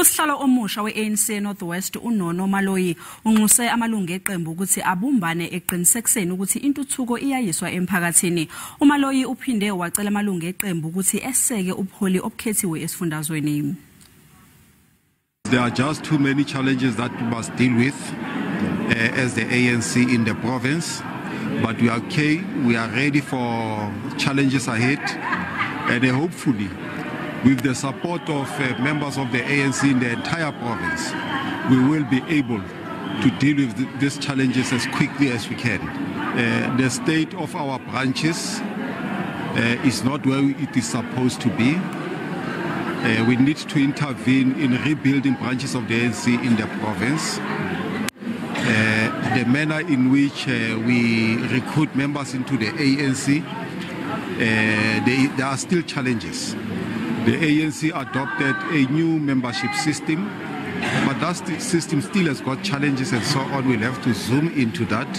Usihlalo omusha we-ANC Northwest uNono Maloyi unxuse amalungu eqembu ukuthi abumbane ekuqinisekiseni ukuthi intuthuko iyayiswa emphakathini. uMaloyi uphinde wacela amalungu eqembu ukuthi eseke ubuholi obukhethiwe esifundazweni. There are just too many challenges that we must deal with as the ANC in the province, but we are okay. We are ready for challenges ahead, and hopefully, with the support of members of the ANC in the entire province, we will be able to deal with these challenges as quickly as we can. The state of our branches is not where it is supposed to be. We need to intervene in rebuilding branches of the ANC in the province. The manner in which we recruit members into the ANC, there are still challenges. The ANC adopted a new membership system, but that system still has got challenges and so on. We'll have to zoom into that.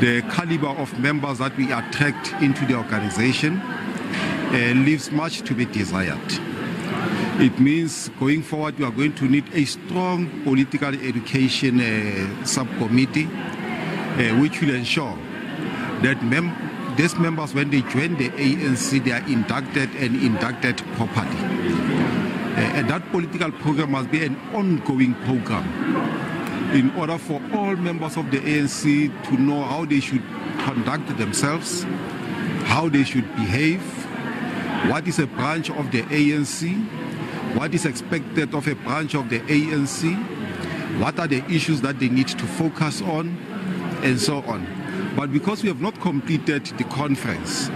The caliber of members that we attract into the organization leaves much to be desired. It means going forward we are going to need a strong political education subcommittee which will ensure that these members, when they join the ANC, they are inducted properly. And that political program must be an ongoing program in order for all members of the ANC to know how they should conduct themselves, how they should behave, what is a branch of the ANC, what is expected of a branch of the ANC, what are the issues that they need to focus on, and so on. But because we have not completed the conference,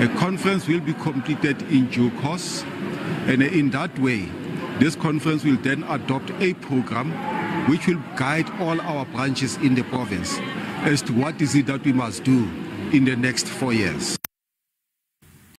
a conference will be completed in due course, and in that way, this conference will then adopt a program which will guide all our branches in the province as to what is it that we must do in the next 4 years.